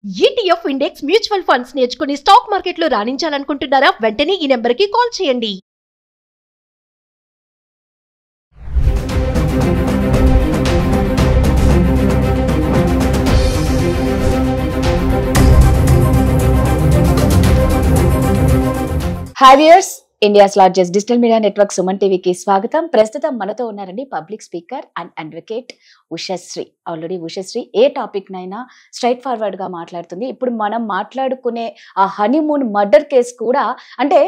ETF index mutual funds నేర్చుకుని stock మార్కెట్లో రాణించాలనుకుంటున్నారా? వెంటనే ఈ నెంబర్కి కాల్ చేయండి. Hi viewers, India's largest digital media network Suman టీవీకి స్వాగతం. ప్రస్తుతం మనతో ఉన్నారండి public speaker and advocate Ushasri. Already Ushasri A topic నైనా స్ట్రైట్ ఫార్వర్డ్ గా మాట్లాడుతుంది. ఇప్పుడు మనం మాట్లాడుకునే ఆ హనీమూన్ మర్డర్ కేసు కూడా, అంటే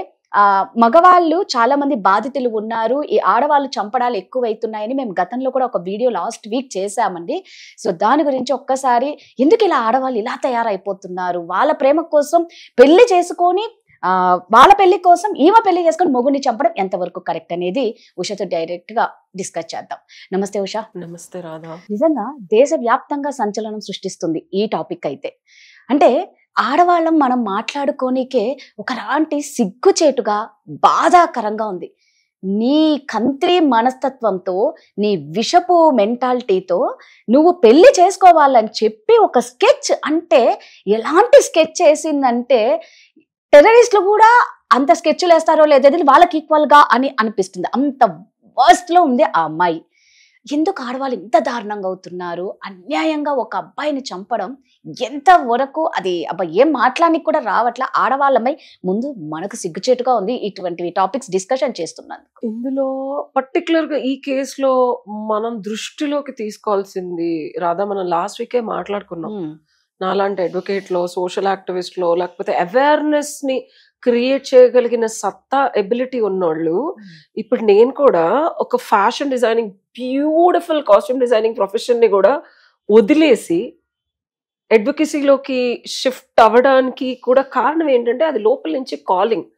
మగవాళ్ళు చాలా మంది బాధితులు ఉన్నారు, ఈ ఆడవాళ్ళు చంపడాలు ఎక్కువైతున్నాయని మేము గతంలో కూడా ఒక వీడియో లాస్ట్ వీక్ చేశామండి. సో దాని గురించి ఒక్కసారి, ఎందుకు ఇలా ఆడవాళ్ళు ఇలా తయారైపోతున్నారు, వాళ్ళ ప్రేమ కోసం పెళ్లి చేసుకొని వాళ్ళ పెళ్లి కోసం ఈమె పెళ్లి చేసుకొని మొగుడిని చంపడం ఎంతవరకు కరెక్ట్ అనేది ఉషతో డైరెక్ట్ గా డిస్కస్ చేద్దాం. నమస్తే ఉష. నమస్తే రాధా. నిజంగా దేశవ్యాప్తంగా సంచలనం సృష్టిస్తుంది ఈ టాపిక్. అయితే అంటే ఆడవాళ్ళం మనం మాట్లాడుకోనికే ఒకలాంటి సిగ్గుచేటుగా బాధాకరంగా ఉంది. నీ కంత్రి మనస్తత్వంతో, నీ విషపు మెంటాలిటీతో నువ్వు పెళ్లి చేసుకోవాలని చెప్పి ఒక స్కెచ్, అంటే ఎలాంటి స్కెచ్ వేసిందంటే టెర్రరిస్టులు కూడా అంత స్కెచ్లు వేస్తారో లేదో వాళ్ళకి ఈక్వల్ గా అని అనిపిస్తుంది. అంత వర్స్ట్ లో ఉంది ఆ అమ్మాయి. ఎందుకు ఆడవాళ్ళు ఇంత దారుణంగా అవుతున్నారు? అన్యాయంగా ఒక అబ్బాయిని చంపడం ఎంత వరకు అది ఏం మాట్లాడానికి కూడా రావట్లా. ఆడవాళ్ళమై ముందు మనకు సిగ్గుచేటుగా ఉంది ఇటువంటి టాపిక్స్ డిస్కషన్ చేస్తున్నాను. ఇందులో పర్టికులర్ గా ఈ కేసులో మనం దృష్టిలోకి తీసుకోవాల్సింది రాధా, మనం లాస్ట్ వీకే మాట్లాడుకున్నాం. నాలాంటి అడ్వకేట్ లో, సోషల్ యాక్టివిస్ట్ లో, లేకపోతే అవేర్నెస్ ని క్రియేట్ చేయగలిగిన సత్తా, ఎబిలిటీ ఉన్నోళ్ళు, ఇప్పుడు నేను కూడా ఒక fashion designing, beautiful costume designing profession ని కూడా వదిలేసి అడ్వకసీలోకి షిఫ్ట్ అవ్వడానికి కూడా కారణం ఏంటంటే అది లోపల నుంచి కాలింగ్.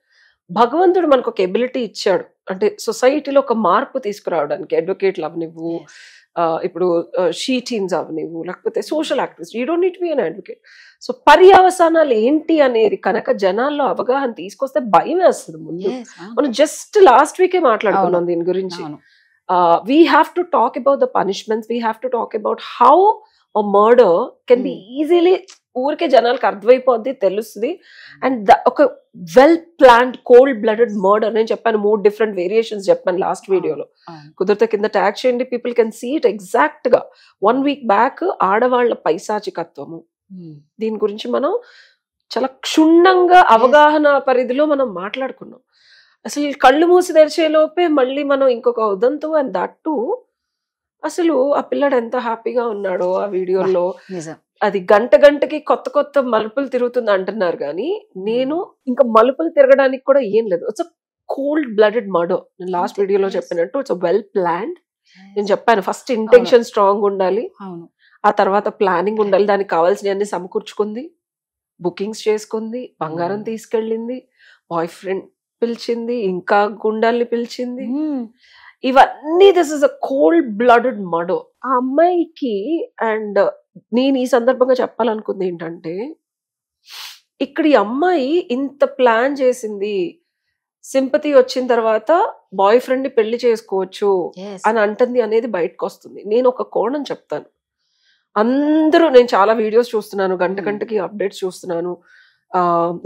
భగవంతుడు మనకు ఒక ఎబిలిటీ ఇచ్చాడు, అంటే సొసైటీలో ఒక మార్పు తీసుకురావడానికి. అడ్వకేట్లు అవనివ్వు, ఇప్పుడు షీ టీమ్స్ అవనివ్వు, లేకపోతే social activist, you don't need be an advocate. So పర్యవసానాలు ఏంటి అనేది కనుక జనాల్లో అవగాహన తీసుకొస్తే భయం వేస్తుంది. ముందు మనం జస్ట్ లాస్ట్ వీకే మాట్లాడుకున్నాం దీని గురించి. We have to talk about the punishments, we have to talk about how a murder can be easily, ఊరికే జనాలకు అర్థమైపోద్ది, తెలుస్తుంది. అండ్ ఒక well planned cold blooded murder, నేను చెప్పాను 3 డిఫరెంట్ వేరియేషన్స్ చెప్పాను లాస్ట్ వీడియోలో. కుదిరితే కింద ట్యాగ్ చేయండి, people can see it exact గా. 1 వీక్ బ్యాక్ ఆడవాళ్ల పైశాచికత్వము, దీని గురించి మనం చాలా క్షుణ్ణంగా అవగాహన పరిధిలో మనం మాట్లాడుకున్నాం. అసలు కళ్ళు మూసి తెరిచే లోపే మళ్ళీ మనం ఇంకొక ఉదంతో, అండ్ దట్ టు అసలు ఆ పిల్లడు ఎంత హ్యాపీగా ఉన్నాడో ఆ వీడియోలో. అది గంటకి కొత్త కొత్త మలుపులు తిరుగుతుంది అంటున్నారు, కానీ నేను ఇంకా మలుపులు తిరగడానికి కూడా ఏం లేదు. It's a cold blooded murder. నేను లాస్ట్ వీడియోలో చెప్పినట్టు ఇట్స్ వెల్ ప్లాన్డ్. నేను చెప్పాను ఫస్ట్ ఇంటెన్షన్ స్ట్రాంగ్ ఉండాలి, ఆ తర్వాత ప్లానింగ్ ఉండాలి. దానికి కావాల్సినవన్నీ సమకూర్చుకుంది, బుకింగ్స్ చేసుకుంది, బంగారం తీసుకెళ్ళింది, బాయ్ ఫ్రెండ్ పిలిచింది, ఇంకా గుండాల్ని పిలిచింది, ఇవన్నీ. This is a cold blooded murder ఆ అమ్మాయికి. అండ్ నేను ఈ సందర్భంగా చెప్పాలనుకుంది ఏంటంటే, ఇక్కడ ఈ అమ్మాయి ఇంత ప్లాన్ చేసింది, సింపతి వచ్చిన తర్వాత బాయ్ ఫ్రెండ్ ని పెళ్లి చేసుకోవచ్చు అని అంటుంది అనేది బయటకు వస్తుంది. నేను ఒక కోణం చెప్తాను. అందరూ, నేను చాలా వీడియోస్ చూస్తున్నాను, గంటకి అప్డేట్స్ చూస్తున్నాను.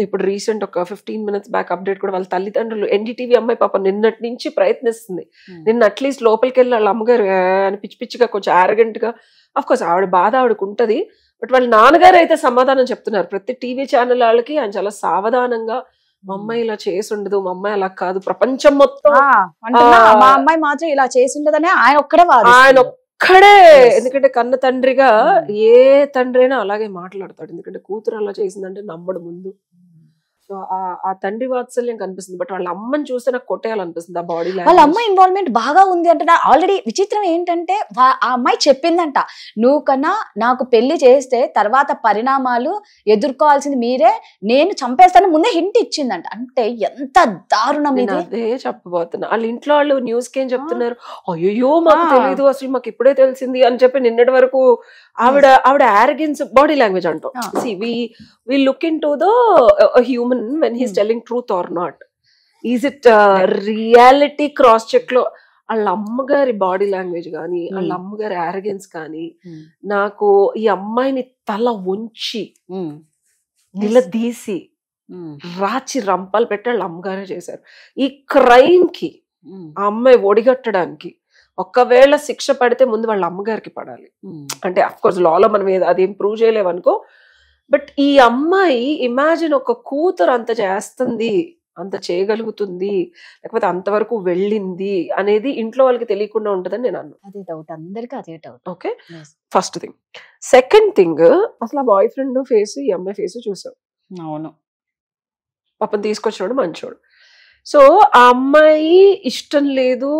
ఇప్పుడు రీసెంట్ ఒక 15 minutes బ్యాక్ అప్డేట్ కూడా వాళ్ళ తల్లిదండ్రులు, ఎన్డీటీవీ అమ్మాయి పాప నిన్నటి నుంచి ప్రయత్నిస్తుంది. నిన్న అట్లీస్ట్ లోపలికి వెళ్ళి వాళ్ళ అమ్మగారు అని పిచ్చిగా కొంచెం ఆరగెంట్ గా, అఫ్ కోర్స్ ఆవిడ బాధ ఆవిడకు ఉంటది, బట్ వాళ్ళ నాన్నగారు అయితే సమాధానం చెప్తున్నారు ప్రతి టీవీ ఛానల్ వాళ్ళకి. ఆయన చాలా సావధానంగా, మా అమ్మాయి ఇలా చేసి ఉండదు, మా అమ్మాయి అలా కాదు, ప్రపంచం మొత్తం మా అమ్మాయి మాత్రం ఇలా చేసి ఉండదని ఆయన ఒక్కడే. ఎందుకంటే కన్న తండ్రిగా ఏ తండ్రి అయినా అలాగే మాట్లాడతాడు, ఎందుకంటే కూతురు అలా చేసిందంటే నమ్మడు ముందు. సో ఆ తండ్రి వాత్సల్యం కనిపిస్తుంది. బట్ వాళ్ళ అమ్మని చూస్తే నాకు కొట్టేయాలనిపిస్తుంది. ఆ బాడీ వాళ్ళ అమ్మ ఇన్వాల్వ్మెంట్ బాగా ఉంది అంటే. ఆల్రెడీ విచిత్రం ఏంటంటే ఆ అమ్మాయి చెప్పిందంట, నువ్వు కన్నా నాకు పెళ్లి చేస్తే తర్వాత పరిణామాలు ఎదుర్కోవాల్సింది మీరే, నేను చంపేస్తాను ముందే హింట్ ఇచ్చిందంట. అంటే ఎంత దారుణం ఇది. అదే చెప్పబోతున్నా. వాళ్ళ ఇంట్లో వాళ్ళు న్యూస్ కి ఏం చెప్తున్నారు, అయ్యో మాకు తెలియదు, అసలు మాకు ఇప్పుడే తెలిసింది అని చెప్పి నిన్నటి వరకు ఆవిడ ఆరగెన్స్ బాడీ లాంగ్వేజ్ అంటాం. See, we look into the human when he's telling truth or not. Is it reality cross check లో వాళ్ళ అమ్మగారి బాడీ లాంగ్వేజ్ కానీ వాళ్ళ అమ్మగారి ఆరగెన్స్ కానీ నాకు ఈ అమ్మాయిని తల ఉంచి నిలదీసి రాచి రంపాలు పెట్టి వాళ్ళ అమ్మగారే చేశారు. ఈ క్రైమ్ కి ఆ అమ్మాయి ఒడిగట్టడానికి ఒకవేళ శిక్ష పడితే ముందు వాళ్ళ అమ్మగారికి పడాలి. అంటే అఫ్ కోర్స్ లాలో మనం అదేం ప్రూవ్ చేయలేమనుకో, బట్ ఈ అమ్మాయి ఇమాజిన్ ఒక కూతురు అంత చేస్తుంది, అంత చేయగలుగుతుంది, లేకపోతే అంతవరకు వెళ్ళింది అనేది ఇంట్లో వాళ్ళకి తెలియకుండా ఉంటుందని నేను అన్నా. అదే డౌట్, అందరికీ అదే doubt. Okay, first thing. Second thing, అసలు ఆ బాయ్ ఫ్రెండ్ ఫేస్ ఈ అమ్మాయి ఫేస్ చూసాం. అవును, పాపం తీసుకొచ్చినాడు మంచోడు. సో ఆ అమ్మాయి ఇష్టం లేదు,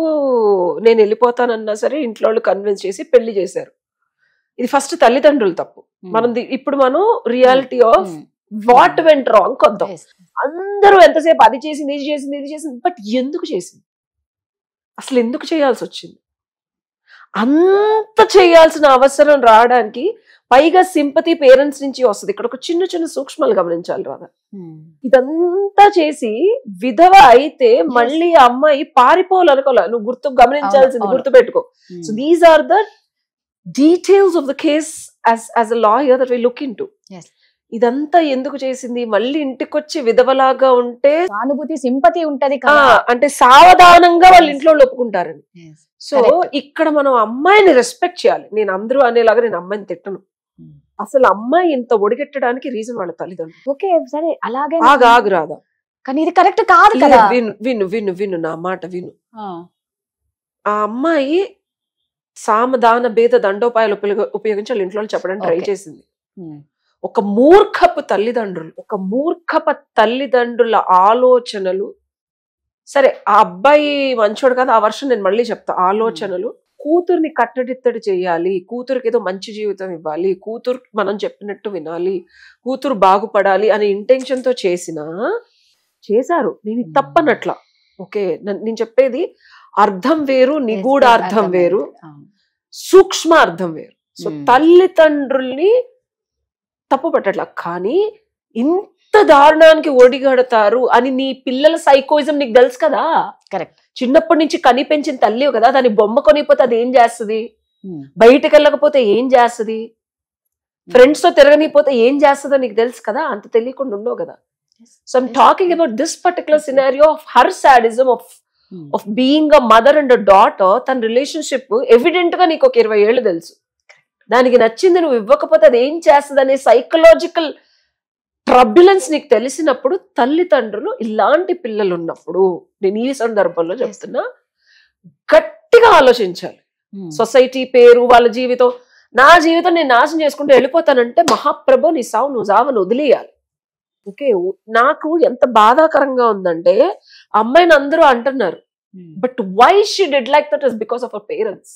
నేను వెళ్ళిపోతానన్నా సరే ఇంట్లో వాళ్ళు కన్విన్స్ చేసి పెళ్లి చేశారు. ఇది ఫస్ట్ తల్లిదండ్రులు తప్పు. ఇప్పుడు మనం reality of what went wrong కొద్దాం. అందరూ ఎంతసేపు అది చేసింది, ఇది చేసింది, ఇది చేసింది, బట్ ఎందుకు చేసింది, అసలు ఎందుకు చేయాల్సి వచ్చింది? అంత చేయాల్సిన అవసరం రావడానికి పైగా సింపతి పేరెంట్స్ నుంచి వస్తుంది. ఇక్కడ ఒక చిన్న చిన్న సూక్ష్మాలు గమనించాలి రాదా. ఇదంతా చేసి విధవ అయితే మళ్ళీ అమ్మాయి పారిపోవాలనుకోలే. నువ్వు గమనించాల్సింది, గుర్తు పెట్టుకో. So these are the details of the case as a lawyer that we look into. ఇదంతా ఎందుకు చేసింది? మళ్ళీ ఇంటికి వచ్చి విధవలాగా ఉంటే సానుభూతి, సింపతి ఉంటది, అంటే సావధానంగా వాళ్ళ ఇంట్లో ఒప్పుకుంటారని. సో ఇక్కడ మనం అమ్మాయిని రెస్పెక్ట్ చేయాలి. నేను అందరూ అనేలాగా నేను అమ్మాయిని తిట్టను. అసలు అమ్మాయి ఇంత ఒడిగెట్టడానికి రీజన్ వాళ్ళ తల్లిదండ్రులు. ఓకే సరే, అలాగే ఆగు రాదా, కానీ ఇది కరెక్ట్ కాదు కదా. విను నా మాట విను. ఆ అమ్మాయి సామదాన భేద దండోపాయాలు ఉపయోగించి వాళ్ళ ఇంట్లో చెప్పడానికి ట్రై చేసింది. ఒక మూర్ఖపు తల్లిదండ్రుల ఆలోచనలు, సరే ఆ అబ్బాయి మంచోడు కదా, ఆ వర్షం నేను మళ్ళీ చెప్తా. ఆలోచనలు కూతుర్ని కట్టడిత్తడి చేయాలి, కూతురికి ఏదో మంచి జీవితం ఇవ్వాలి, కూతురు మనం చెప్పినట్టు వినాలి, కూతురు బాగుపడాలి అనే ఇంటెన్షన్ తో చేశారు. నేను తప్పనట్లా. ఓకే, నేను చెప్పేది అర్థం వేరు, నిగూఢ అర్థం వేరు, సూక్ష్మ అర్థం వేరు. సో తల్లిదండ్రుల్ని తప్పు పట్టట్లా, కానీ ఇంత దారుణానికి ఒడిగడతారు అని నీ పిల్లల సైకోయిజం నీకు తెలుసు కదా. కరెక్ట్. చిన్నప్పటి నుంచి కని పెంచిన తల్లి కదా, దాని బొమ్మ కొనిపోతే అది ఏం చేస్తుంది, బయటకు వెళ్ళకపోతే ఏం చేస్తుంది, ఫ్రెండ్స్ తో తిరగనిపోతే ఏం చేస్తుందో నీకు తెలుసు కదా. అంత తెలియకుండా ఉండవు కదా. So I'm talking about this particular scenario of her sadism of being a mother and a daughter. తన రిలేషన్షిప్ ఎవిడెంట్ గా నీకు ఒక 20 ఏళ్ళు తెలుసు. దానికి నచ్చింది నువ్వు ఇవ్వకపోతే అది ఏం చేస్తుంది అనే సైకలాజికల్ ట్రబ్యులెన్స్ నీకు తెలిసినప్పుడు, తల్లిదండ్రులు ఇలాంటి పిల్లలు ఉన్నప్పుడు, నేను ఈ సందర్భంలో చెప్తున్నా, గట్టిగా ఆలోచించాలి. సొసైటీ పేరు, వాళ్ళ జీవితం, నా జీవితం నేను నాశనం చేసుకుంటూ వెళ్ళిపోతానంటే మహాప్రభు నీ సావు నువ్వు జావను వదిలేయాలి. ఓకే, నాకు ఎంత బాధాకరంగా ఉందంటే అమ్మాయిని అందరూ అంటున్నారు, but why she did like that is because of our parents.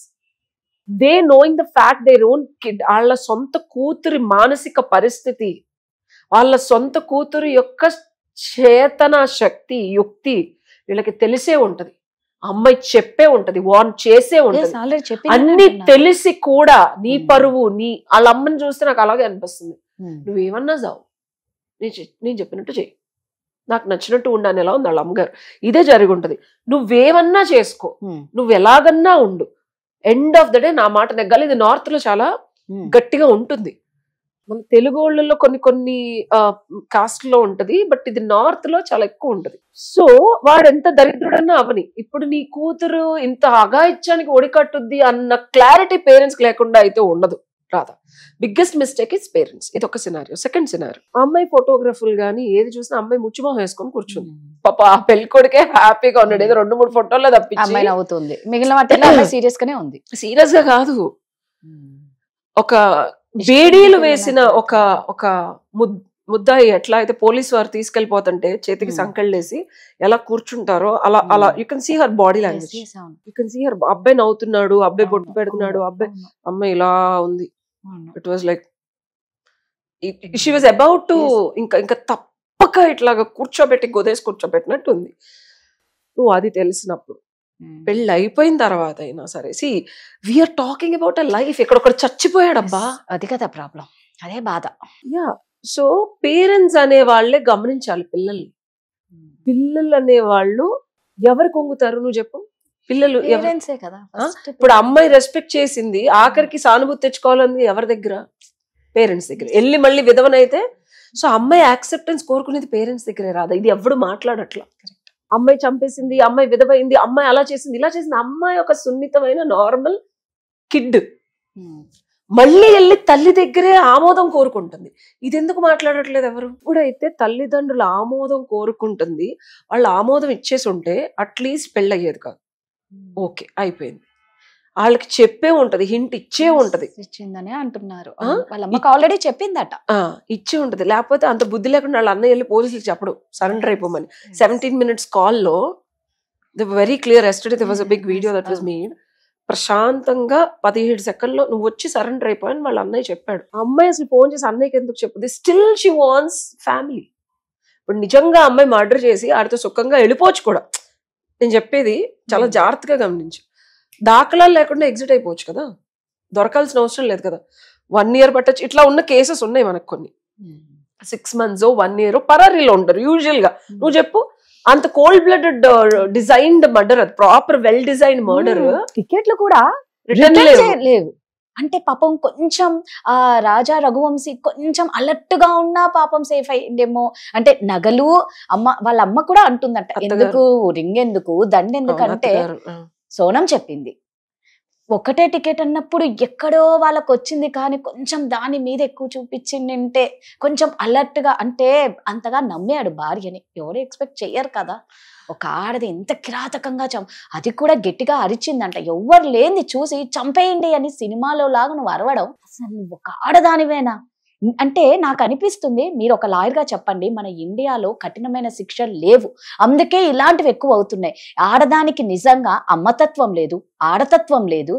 They knowing the fact their own kid, వాళ్ళ సొంత కూతురి మానసిక పరిస్థితి, వాళ్ళ సొంత కూతురు యొక్క చేతన శక్తి, యుక్తి వీళ్ళకి తెలిసే ఉంటది. అమ్మాయి చెప్పే ఉంటది, వార్న్ చేసే ఉంటది. అన్ని తెలిసి కూడా నీ పరువు, వాళ్ళ అమ్మని చూస్తే నాకు అలాగే అనిపిస్తుంది. నువ్వేమన్నా చావు, నేను చెప్పినట్టు చెయ్యి, నాకు నచ్చినట్టు ఉండాలని ఎలా ఉంది వాళ్ళ అమ్మగారు. ఇదే జరిగి ఉంటది. నువ్వేమన్నా చేసుకో, నువ్వు ఎలాగన్నా ఉండు, ఎండ్ ఆఫ్ ద డే నా మాట నెగ్గాలి. ఇది నార్త్ లో చాలా గట్టిగా ఉంటుంది. మన తెలుగు వాళ్ళలో కొన్ని కాస్ట్ లో ఉంటది, బట్ ఇది నార్త్ లో చాలా ఎక్కువ ఉంటది. సో వాడు ఎంత దరిద్రుడన్నా అవని, ఇప్పుడు నీ కూతురు ఇంత అఘాయిత్యానికి ఒడికట్టుద్ది అన్న క్లారిటీ పేరెంట్స్ లేకుండా అయితే ఉండదు రాదా. Biggest mistake is parents. ఇది ఒక సినారియో. సెకండ్ సినారియో, అమ్మాయి ఫోటోగ్రఫీలు గానీ ఏది చూసినా అమ్మాయి ముచ్చిమోహం వేసుకొని కూర్చుంది. పాప ఆ పెళ్లి కొడుకే హ్యాపీగా ఉన్నాడు, ఏదో 2-3 ఫోటోల్లో తప్పించి అవుతుంది. మిగిలిన సీరియస్ గానే ఉంది. సీరియస్ గా కాదు, ఒక బేడీలు వేసిన ఒక ముద్దాయి ఎట్లా అయితే పోలీసు వారు తీసుకెళ్లిపోతుంటే చేతికి సంకళ్ళేసి ఎలా కూర్చుంటారో అలా you can see her body language, you can see her. అబ్బాయి నవ్వుతున్నాడు, అబ్బాయి బొట్టు పెడుతున్నాడు, అమ్మాయి ఇలా ఉంది. It was like she was about to ఇంకా తప్పక ఇట్లాగా కూర్చోబెట్టి గొదేసి కూర్చోబెట్టినట్టు ఉంది. నువ్వు అది తెలిసినప్పుడు, పెళ్ళి అయిపోయిన తర్వాత అయినా సరే, see we are talking about a life. ఎక్కడొక్కడ చచ్చిపోయాడబ్బా, అది కదా ప్రాబ్లం, అదే బాధ. యా, సో పేరెంట్స్ అనే వాళ్ళే గమనించాలి పిల్లల్ని. పిల్లలు అనే వాళ్ళు ఎవరు కొంగుతారు నువ్వు చెప్పు? పిల్లలు పేరెంట్సే కదా ఇప్పుడు అమ్మాయి రెస్పెక్ట్ చేసింది, ఆఖరికి సానుభూతి తెచ్చుకోవాలని ఎవరి దగ్గర? పేరెంట్స్ దగ్గర. వెళ్ళి మళ్ళీ విధవనైతే సో అమ్మాయి యాక్సెప్టెన్స్ కోరుకునేది పేరెంట్స్ దగ్గరే రాదా? ఇది ఎవడు మాట్లాడట్లా. అమ్మాయి చంపేసింది, అమ్మాయి విధవైంది, అమ్మాయి అలా చేసింది ఇలా చేసింది. అమ్మాయి ఒక సున్నితమైన నార్మల్ కిడ్ మళ్ళీ వెళ్ళి తల్లి దగ్గరే ఆమోదం కోరుకుంటుంది. ఇది ఎందుకు మాట్లాడట్లేదు ఎవరు? ఇప్పుడైతే తల్లిదండ్రుల ఆమోదం కోరుకుంటుంది, వాళ్ళు ఆమోదం ఇచ్చేసి ఉంటే అట్లీస్ట్ పెళ్ళయ్యేది కాదు. ఓకే అయిపోయింది, వాళ్ళకి చెప్పే ఉంటది, హింట్ ఇచ్చే ఉంటది. ఇచ్చిందని అంటున్నారు. వాళ్ళ అమ్మకి ఆల్రెడీ చెప్పిందట, ఇచ్చే ఉంటది. లేకపోతే అంత బుద్ధి లేకుండా వాళ్ళ అన్నయ్య వెళ్ళి పోలీసులకు చెప్పడు సరెండర్ అయిపోమని. 17 minutes కాల్లో very clear. Yesterday there was a big video that was made. ప్రశాంతంగా 17 సెకండ్లో నువ్వు వచ్చి సరెండర్ అయిపోయని వాళ్ళ అన్నయ్య చెప్పాడు. అమ్మాయి అసలు ఫోన్ చేసి అన్నయ్యకి ఎందుకు చెప్పుది? Still she wants family. ఇప్పుడు నిజంగా అమ్మాయి మర్డర్ చేసి ఆడితో సుఖంగా వెళ్ళిపోవచ్చు కూడా. నేను చెప్పేది చాలా జాగ్రత్తగా గమనించు. దాఖలాలు లేకుండా ఎగ్జిట్ అయిపోవచ్చు కదా, దొరకాల్సిన అవసరం లేదు కదా. 1 year పట్టచ్చు. ఇట్లా ఉన్న కేసెస్ ఉన్నాయి మనకు కొన్ని. 6 months 1 year పరారీలో ఉంటారు యూజువల్ గా. నువ్వు చెప్పు, అంత కోల్డ్ బ్లడెడ్ డిజైన్డ్ మర్డర్, అది ప్రాపర్ వెల్ డిజైన్ మర్డర్. టికెట్లు కూడా రిటర్న్ లేవు. అంటే పాపం కొంచెం ఆ రాజా రఘువంశీ కొంచెం అలర్ట్ గా ఉన్నా పాపం సేఫ్ అయ్యిందేమో. అంటే నగలు వాళ్ళ అమ్మ కూడా అంటుందంట, ఎందుకు రింగ్ ఎందుకు దండ ఎందుకు అంటే సోనం చెప్పింది. ఒకటే టికెట్ అన్నప్పుడు ఎక్కడో వాళ్ళకు వచ్చింది, కానీ కొంచెం దాని మీద ఎక్కువ చూపించిందంటే కొంచెం అలర్ట్ గా, అంటే అంతగా నమ్మాడు భార్యని. ఎవరు ఎక్స్పెక్ట్ చెయ్యరు కదా. ఒక ఆడది ఎంత కిరాతకంగా అది కూడా గట్టిగా అరిచిందంట. ఎవ్వరు లేని చూసి చంపేయండి అని సినిమాలో లాగా నువ్వు అరవడం, అసలు నువ్వు ఒక ఆడదానివేనా? అంటే నాకు అనిపిస్తుంది, మీరు ఒక లాయర్ గా చెప్పండి, మన ఇండియాలో కఠినమైన శిక్షలు లేవు, అందుకే ఇలాంటివి ఎక్కువ అవుతున్నాయి. ఆడదానికి నిజంగా అమ్మతత్వం లేదు, ఆడతత్వం లేదు,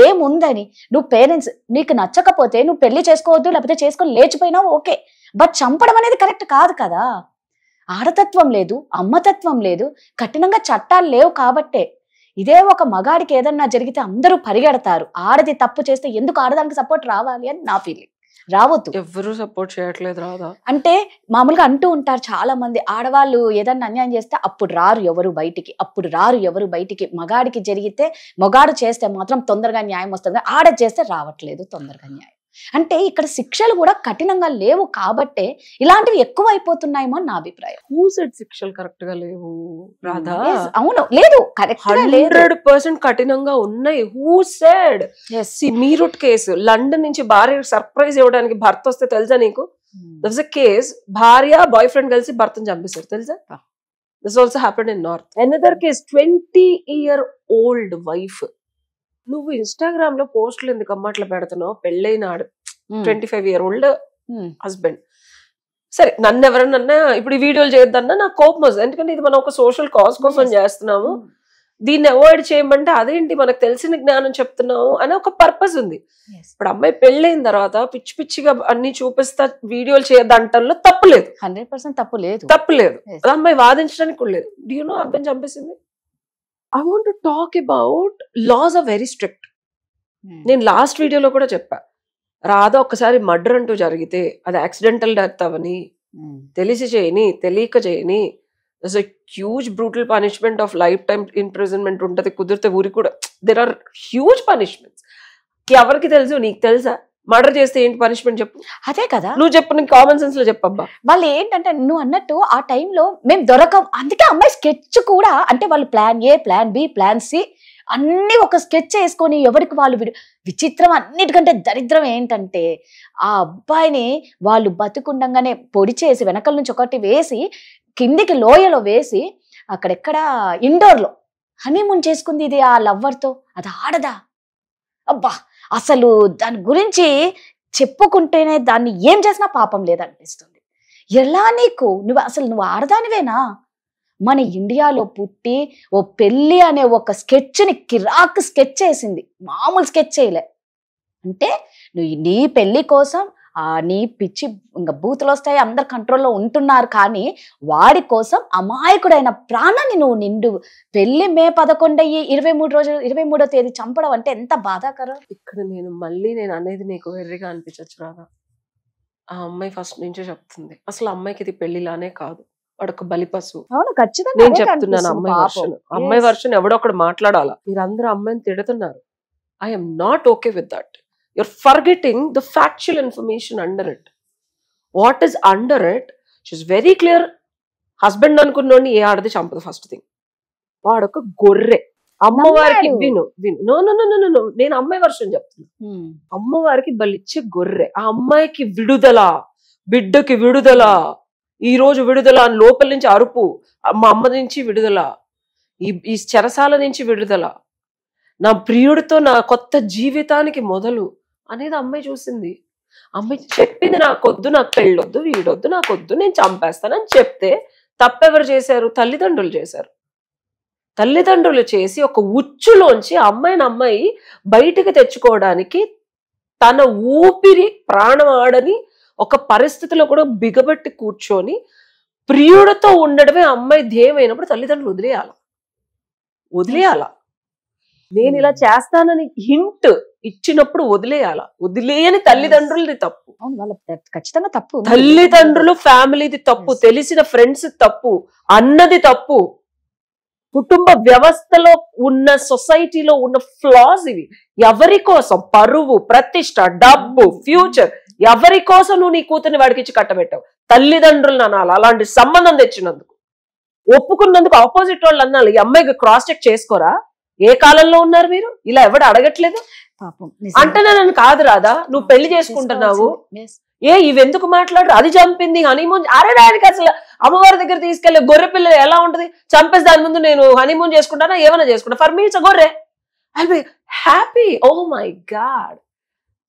ఏముందని. నువ్వు పేరెంట్స్ నీకు నచ్చకపోతే నువ్వు పెళ్లి చేసుకోవద్దు, లేకపోతే చేసుకొని లేచిపోయినావు ఓకే, బట్ చంపడం అనేది కరెక్ట్ కాదు కదా. ఆడతత్వం లేదు, అమ్మతత్వం లేదు, కఠినంగా చట్టాలు లేవు కాబట్టే. ఇదే ఒక మగాడికి ఏదన్నా జరిగితే అందరూ పరిగెడతారు. ఆడది తప్పు చేస్తే ఎందుకు ఆడదానికి సపోర్ట్ రావాలి అని నా ఫీలింగ్. రావద్దు, ఎవరు సపోర్ట్ చేయట్లేదు రాదా. అంటే మామూలుగా అంటూ ఉంటారు చాలా మంది, ఆడవాళ్ళు ఏదన్నా అన్యాయం చేస్తే అప్పుడు రారు ఎవరు బయటికి. మగాడికి జరిగితే, మగాడు చేస్తే మాత్రం తొందరగా న్యాయం వస్తుంది, ఆడ చేస్తే రావట్లేదు తొందరగా న్యాయం. అంటే ఇక్కడ శిక్షలు కూడా కఠినంగా లేవు కాబట్టే ఇలాంటివి ఎక్కువ అయిపోతున్నాయేమో అని నా అభిప్రాయం. హూ సెడ్ శిక్షలు కరెక్ట్ గా లేవు రాధా? అవును, లేదు, కరెక్ట్ 100% కఠినంగా ఉన్నాయి. Who said? Meerut case, London నుంచి భార్య సర్ప్రైజ్ ఇవ్వడానికి భర్త వస్తే తెలుసా నీకు? దట్ వాస్ అ కేస్, భార్య బాయ్ ఫ్రెండ్ కలిసి భర్తను చంపేశారు తెలుసా? This also happened in north. Another case, 20-year-old wife. నువ్వు ఇన్స్టాగ్రామ్ లో పోస్టులు ఎందుకు అమ్మ అట్లా పెడుతున్నావు? పెళ్ళైనాడు 25-year-old హస్బెండ్. సరే, నన్ను ఎవరన్నా ఇప్పుడు ఈ వీడియోలు చేయొద్దన్నా నాకు కోపం వస్తుంది, ఎందుకంటే ఇది మనం ఒక సోషల్ కాజ్ కోసం చేస్తున్నాము. దీన్ని అవాయిడ్ చేయమంటే అదేంటి మనకు తెలిసిన జ్ఞానం చెప్తున్నాము అనే ఒక పర్పస్ ఉంది. ఇప్పుడు అమ్మాయి పెళ్ళైన తర్వాత పిచ్చి పిచ్చిగా అన్ని చూపిస్తా వీడియోలు చేయొద్దంటల్లో తప్పులేదు, 100% తప్పులేదు. అమ్మాయి వాదించడానికి కూడా లేదు. డూ యు నో అబ్బాయిని చంపేసింది? I want to talk about laws are very strict. నేను లాస్ట్ వీడియోలో కూడా చెప్పా, రాధా ఒక్కసారి మర్డర్ అంటూ జరిగితే అది యాక్సిడెంటల్ డెత్ అవని, తెలిసి చేయని తెలియక చేయని, that's a huge brutal punishment of life time imprisonment ఉంటుంది, కుదిరితే ఊరి కూడా. There are huge punishments. ఎవరికి తెలుసు? నీకు తెలుసా? మర్డర్ చేస్తే ఏంటి పనిష్మెంట్ చెప్పు? అదే కదా, నువ్వు చెప్పు, నీకు కామన్ సెన్స్ లో చెప్పబ్బా. వాళ్ళు ఏంటంటే నువ్వు అన్నట్టు ఆ టైంలో మేము దొరకం, అందుకే అమ్మాయి స్కెచ్ కూడా, అంటే వాళ్ళు plan A, plan B, plan C అన్ని ఒక స్కెచ్ వేసుకొని ఎవరికి వాళ్ళు విచిత్రం. అన్నిటికంటే దరిద్రం ఏంటంటే ఆ అబ్బాయిని వాళ్ళు బతుకుండగానే పొడి చేసి వెనకల నుంచి ఒకటి వేసి కిందికి లోయలో వేసి అక్కడెక్కడ ఇండోర్ లో హనీమూన్ చేసుకుంది ఇది ఆ లవ్వర్ తో. అది ఆడదా? అబ్బా, అసలు దాని గురించి చెప్పుకుంటేనే దాన్ని ఏం చేసినా పాపం లేదనిపిస్తుంది. ఎలా నువ్వు ఆడదానివేనా? మన ఇండియాలో పుట్టి ఓ పెళ్లి అనే ఒక స్కెచ్ని కిరాక్ స్కెచ్ చేసింది, మామూలు స్కెచ్ చేయలే. అంటే నువ్వు నీ పెళ్లి కోసం నీ పిచ్చి ఇంకా బూతులు వస్తాయి, అందరు కంట్రోల్లో ఉంటున్నారు, కానీ వాడి కోసం అమాయకుడైన ప్రాణాన్ని నువ్వు నిండు పెళ్లి మే 11 23వ తేదీ చంపడం అంటే ఎంత బాధాకరం. ఇక్కడ నేను అనేది నీకు వెర్రిగా అనిపించచ్చు రాదా? ఆ అమ్మాయి ఫస్ట్ నుంచే చెప్తుంది, అసలు అమ్మాయికి ఇది పెళ్లిలానే కాదు, వాడొక బలిపశు. అవును ఖచ్చితంగా నేను అదే చెప్తున్నాను కనిపిస్తుంది అమ్మాయి పాపం. వర్షన్. అమ్మాయి Yes. వర్షన్ ఎవడో ఒకడు మాట్లాడాలా. మీరందరూ అమ్మాయిని తిడుతున్నారు. I'm not okay with that. You're forgetting the factual information under it. What is under it? She is very clear. Husband అనుకున్నోడిని ఏ ఆడది చంపదు. ఫస్ట్ థింగ్, వాడొక గొర్రె. అమ్మవారికి నమ్మాడు. విను విను no no no no no నేను అమ్మాయి వర్షన్ చెప్తున్నా. Hmm. అమ్మవారికి బలిచ్చే గొర్రె. ఆ అమ్మాయికి విడుదల, బిడ్డకి విడుదల, ఈ రోజు విడుదల అని లోపల నుంచి అరుపు, మా అమ్మ నుంచి విడుదల, ఈ చెరసాల నుంచి విడుదల, నా ప్రియుడితో నా కొత్త జీవితానికి మొదలు అనేది అమ్మాయి చూసింది. అమ్మాయి చెప్పింది, నాకొద్దు, నాకు పెళ్ళొద్దు, వీడొద్దు, నాకొద్దు, నేను చంపేస్తానని చెప్తే తప్పెవరు చేశారు? తల్లిదండ్రులు చేశారు. తల్లిదండ్రులు చేసి ఒక ఉచ్చులోంచి అమ్మాయి బయటికి తెచ్చుకోవడానికి తన ఊపిరి ప్రాణం ఆడని ఒక పరిస్థితిలో కూడా బిగబట్టి కూర్చొని ప్రియుడితో ఉండడమే అమ్మాయి ధ్యేయమైనప్పుడు తల్లిదండ్రులు వదిలేయాల. నేను ఇలా చేస్తానని హింట్ ఇచ్చినప్పుడు వదిలేయని తల్లిదండ్రులది తప్పు. అవును వాళ్ళ ఖచ్చితంగా తప్పు ఉంది. తల్లిదండ్రులు ఫ్యామిలీది తప్పు, తెలిసిన ఫ్రెండ్స్ తప్పు, అన్నది తప్పు, కుటుంబ వ్యవస్థలో ఉన్న సొసైటీలో ఉన్న ఫ్లాస్ ఇవి. ఎవరి కోసం? పరువు, ప్రతిష్ట, డబ్బు, ఫ్యూచర్. ఎవరి కోసం నువ్వు నీ కూతుర్ని వాడికి ఇచ్చి కట్టబెట్టావు? తల్లిదండ్రులను అనాలి. అలాంటి సంబంధం తెచ్చినందుకు, ఒప్పుకున్నందుకు ఆపోజిట్ వాళ్ళు అన్నాలి. ఈ అమ్మాయికి క్రాస్ చెక్ చేసుకోరా? ఏ కాలంలో ఉన్నారు మీరు? ఇలా ఎవడు అడగట్లేదు. పాపం అంటే నన్ను కాదు రాదా, నువ్వు పెళ్లి చేసుకుంటున్నావు, ఇవెందుకు మాట్లాడరు? అది చంపింది హనీమూన్. అరే దానికి అసలు అమ్మవారి దగ్గర తీసుకెళ్లే గొర్రె పిల్ల ఎలా ఉంటది? చంపేసి దాని ముందు నేను హనీమూన్ చేసుకుంటానా, ఏమైనా చేసుకుంటా, ఫర్ మీ ఇట్స్ గొర్రె, I be happy. Oh my God,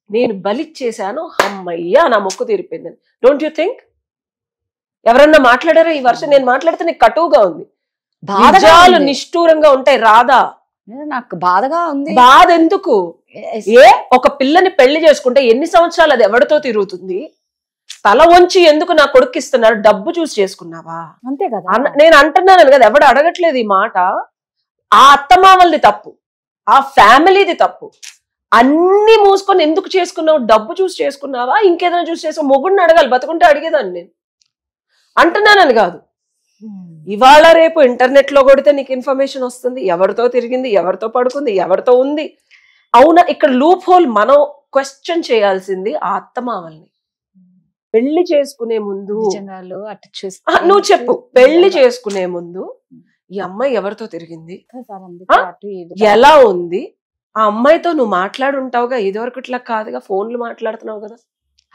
నేను బలిచ్చేసాను, అమ్మయ్యా నా మొక్కు తీరిపోయిందని. Don't you think? ఎవరన్నా మాట్లాడారా ఈ వర్షం? నేను మాట్లాడితే నీకు కటువుగా ఉంది. నిజాలు నిష్ఠూరంగా ఉంటాయి రాదా. నాకు బాధగా ఉంది. బాధ ఎందుకు? ఒక పిల్లని పెళ్లి చేసుకుంటే ఎన్ని సంవత్సరాలు అది ఎవరితో తిరుగుతుంది? తల వంచి ఎందుకు నా కొడుకు ఇస్తున్నారు? డబ్బు చూసి చేసుకున్నావా? అంతే కదా. నేను అంటున్నాను కదా, ఎవడు అడగట్లేదు ఈ మాట. ఆ అత్తమామలది తప్పు, ఆ ఫ్యామిలీది తప్పు. అన్ని మూసుకొని ఎందుకు చేసుకున్నావు? డబ్బు చూసి చేసుకున్నావా, ఇంకేదైనా చూసి చేసుకున్నావు? మొగుడిని అడగాలి, బతుకుంటే అడిగేదాన్ని. నేను అంటున్నానని కాదు. ఇవాళ రేపు ఇంటర్నెట్ లో కొడితే నీకు ఇన్ఫర్మేషన్ వస్తుంది, ఎవరితో తిరిగింది, ఎవరితో పడుకుంది, ఎవరితో ఉంది. అవునా, ఇక్కడ లూప్ హోల్ మనం క్వశ్చన్ చేయాల్సింది ఆ అత్తమామల్ని. పెళ్లి చేసుకునే ముందు నువ్వు చెప్పు, పెళ్లి చేసుకునే ముందు ఈ అమ్మాయి ఎవరితో తిరిగింది, ఎలా ఉంది, ఆ అమ్మాయితో నువ్వు మాట్లాడుంటావుగా. ఇదివరకు ఇట్లా కాదుగా, ఫోన్లు మాట్లాడుతున్నావు కదా.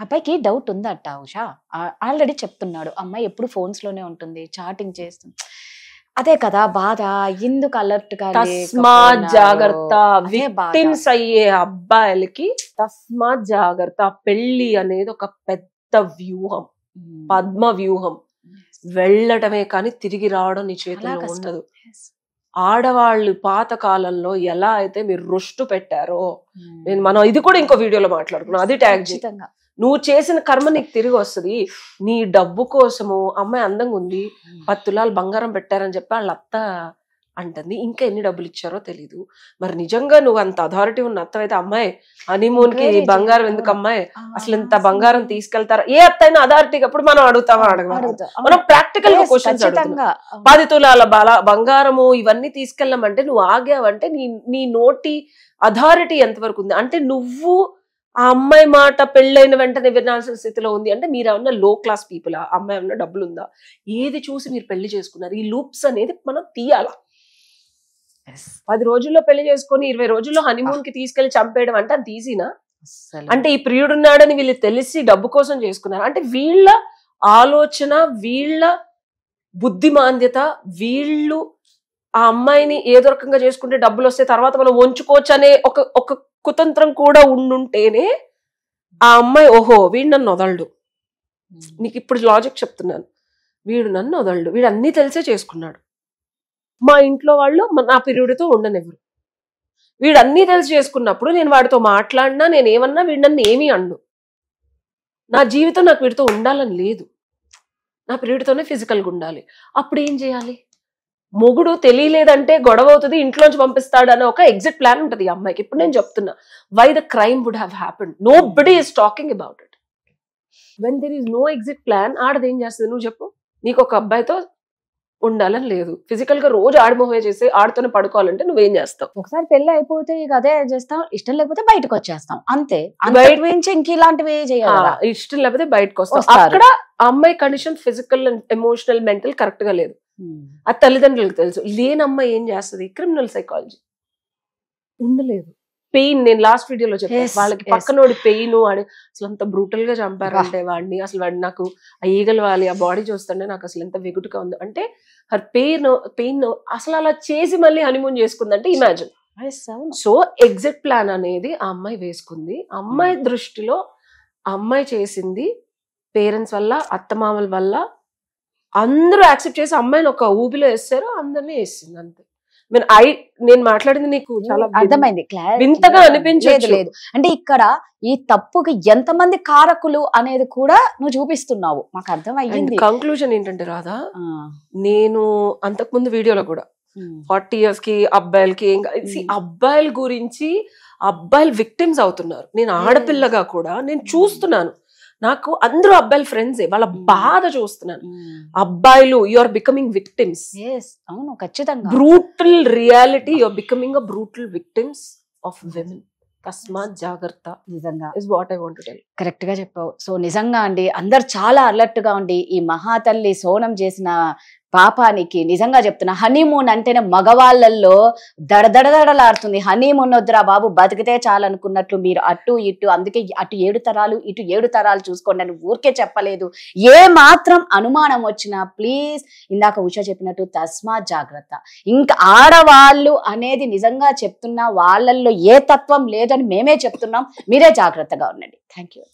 అబ్బాయికి డౌట్ ఉందట ఉషా, ఆల్రెడీ చెప్తున్నాడు. అమ్మాయి ఎప్పుడు ఫోన్స్ లోనే ఉంటుంది, చాటింగ్ చేస్తుంది. అదే కదా బాధ. ఎందుకు అలర్ట్ గా? తస్మాత్ జాగ్రత్త. విక్టిమ్స్ అయ్యే అబ్బాయిలకి తస్మాత్ జాగ్రత్త. పెళ్లి అనేది ఒక పెద్ద వ్యూహం, పద్మ వ్యూహం. వెళ్ళటమే కానీ తిరిగి రావడం నీ చేతిలో ఉండదు. ఆడవాళ్ళు పాత కాలంలో ఎలా అయితే మీరు రొష్టు పెట్టారో, మనం ఇది కూడా ఇంకో వీడియోలో మాట్లాడుకున్నాం, అది ట్యాగ్ చేయి. నువ్వు చేసిన కర్మ నీకు తిరిగి వస్తుంది. నీ డబ్బు కోసము అమ్మాయి అందంగా ఉంది, 10 తులాలు బంగారం పెట్టారని చెప్పి వాళ్ళ అత్త అంటుంది. ఇంకా ఎన్ని డబ్బులు ఇచ్చారో తెలీదు. మరి నిజంగా నువ్వు అంత అథారిటీ ఉన్న అత్త అయితే, అమ్మాయి హనీమూన్ కి బంగారం ఎందుకు అమ్మాయి, అసలు ఇంత బంగారం తీసుకెళ్తారా? ఏ అత్త అయినా అథారిటీ అప్పుడు మనం అడుగుతామా? మనం ప్రాక్టికల్ గా క్వశ్చన్స్ అడుగుతాం. 10 తులాల బంగారము ఇవన్నీ తీసుకెళ్ళమంటే నువ్వు ఆగావంటే నీ నోటి అథారిటీ ఎంతవరకు ఉంది? అంటే నువ్వు ఆ అమ్మాయి మాట పెళ్ళైన వెంటనే వినాల్సిన స్థితిలో ఉంది అంటే మీరు ఏమన్నా లో క్లాస్ పీపుల్, ఆ అమ్మాయి ఏమన్నా డబ్బులు ఉందా? ఏది చూసి మీరు పెళ్లి చేసుకున్నారు? ఈ లూప్స్ అనేది మనం తీయాలా. 10 రోజుల్లో పెళ్లి చేసుకొని 20 రోజుల్లో హనీమూన్ కి తీసుకెళ్లి చంపేయడం అంటే అంత ఈజీనా? అంటే ఈ ప్రియుడున్నాడని వీళ్ళు తెలిసి డబ్బు కోసం చేసుకున్నారు. అంటే వీళ్ళ ఆలోచన, వీళ్ళ బుద్ధిమాంద్యత, వీళ్ళు ఆ అమ్మాయిని ఏదో రకంగా చేసుకుంటే డబ్బులు వస్తే తర్వాత మనం వంచుకోవచ్చు అనే ఒక కుతంత్రం కూడా ఉండుంటేనే ఆ అమ్మాయి ఓహో వీడు నన్ను వదలడు. నీకు ఇప్పుడు లాజిక్ చెప్తున్నాను, వీడు నన్ను వదలడు, వీడు అన్నీ తెలిసే చేసుకున్నాడు, మా ఇంట్లో వాళ్ళు నా పిరియుడితో ఉండనివ్వరు, వీడు అన్నీ తెలిసి చేసుకున్నప్పుడు నేను వాడితో మాట్లాడినా నేను ఏమన్నా వీడు నన్ను ఏమీ అండు, నా జీవితం నాకు వీడితో ఉండాలని లేదు, నా పిరియుడితోనే ఫిజికల్గా ఉండాలి. అప్పుడు ఏం చేయాలి? మొగుడు తెలియలేదంటే గొడవ అవుతుంది, ఇంట్లోంచి పంపిస్తాడు అనే ఒక ఎగ్జిట్ ప్లాన్ ఉంటుంది ఈ అమ్మాయికి. ఇప్పుడు నేను చెప్తున్నా, why the crime would have happened, nobody is talking about it. When there is no exit plan, ఆడది ఏం చేస్తుంది నువ్వు చెప్పు? నీకు ఒక అబ్బాయితో ఉండాలని లేదు, ఫిజికల్ గా రోజు ఆడమోహే చేసి ఆడుతూనే పడుకోవాలంటే నువ్వేం చేస్తావు? ఒకసారి పెళ్లి అయిపోతే ఇక అదే చేస్తాం, ఇష్టం లేకపోతే బయటకు వచ్చేస్తాం అంతే. బయట నుంచి ఇంక ఇలాంటివి చేయాలి, ఇష్టం లేకపోతే బయటకు వస్తాం. వస్తారు. అక్కడ అమ్మాయి condition physical emotional mental correct గా లేదు, అది తల్లిదండ్రులకు తెలుసు. లేని అమ్మాయి ఏం చేస్తుంది? క్రిమినల్ సైకాలజీ ఉండలేదు. పెయిన్, నేను లాస్ట్ వీడియోలో చెప్పాను, Yes, వాళ్ళకి yes. పక్కనోడి పెయిన్, వాడు అసలు అంత బ్రూటల్ గా చంపారంటే వాడిని, అసలు వాడు నాకు ఆ ఈగలు వాలి ఆ బాడీ చూస్తుంటే నాకు అసలు ఎంత వెగుటుగా ఉంది అంటే, హర్ పెయిన్ అసలు అలా చేసి మళ్ళీ హనీమూన్ చేసుకుందంటే ఇమాజిన్. సో ఎగ్జిట్ ప్లాన్ అనేది ఆ అమ్మాయి వేసుకుంది. అమ్మాయి దృష్టిలో అమ్మాయి చేసింది పేరెంట్స్ వల్ల, అత్తమామల వల్ల అందరూ యాక్సెప్ట్ చేసి అమ్మాయిని ఒక ఊబిలో వేస్తారు, అందరినీ వేసింది అంతే. నేను మాట్లాడింది నీకు చాలా అర్థమైంది, వింతగా అనిపించలేదు. లేదు అంటే ఇక్కడ ఈ తప్పుకి ఎంతమంది కారకులు అనేది కూడా నువ్వు చూపిస్తున్నావు, మాకు అర్థం అయ్యింది. కంక్లూజన్ ఏంటంటే రాధా, నేను అంతకుముందు వీడియోలో కూడా 40 years కి అబ్బాయిలకి అబ్బాయిల గురించి, అబ్బాయిలు విక్టిమ్స్ అవుతున్నారు. నేను ఆడపిల్లగా కూడా నేను చూస్తున్నాను, నాకు అందరూ అబ్బాయిల ఫ్రెండ్సే, వాళ్ళ బాధ చూస్తున్నాను. అబ్బాయిలు యు ఆర్ బికమింగ్ విక్టిమ్స్. అవును, ఖచ్చితంగా brutal reality, you are becoming a brutal victims of women. తస్మాత్ జాగ్రత్త, నిజంగా is what I want to tell. Correct గా చెప్పావు. సో నిజంగా అండి, అందరు చాలా అలర్ట్ గా ఉండి ఈ మహాతల్లి సోనం చేసిన పాపానికి నిజంగా చెప్తున్నా, హనీమూన్ అంటేనే మగవాళ్ళల్లో దడదడదడలాడుతుంది. హనీమూన్ వద్దురా బాబు, బతికితే చాలనుకున్నట్లు మీరు అటు ఇటు, అందుకే అటు 7 తరాలు ఇటు 7 తరాలు చూసుకోండి అని ఊరికే చెప్పలేదు. ఏ మాత్రం అనుమానం వచ్చినా ప్లీజ్ ఇందాక ఉష చెప్పినట్టు తస్మాత్ జాగ్రత్త. ఇంకా ఆడవాళ్ళు అనేది నిజంగా చెప్తున్నా, వాళ్ళల్లో ఏ తత్వం లేదని మేమే చెప్తున్నాం, మీరే జాగ్రత్తగా ఉండండి. Thank you.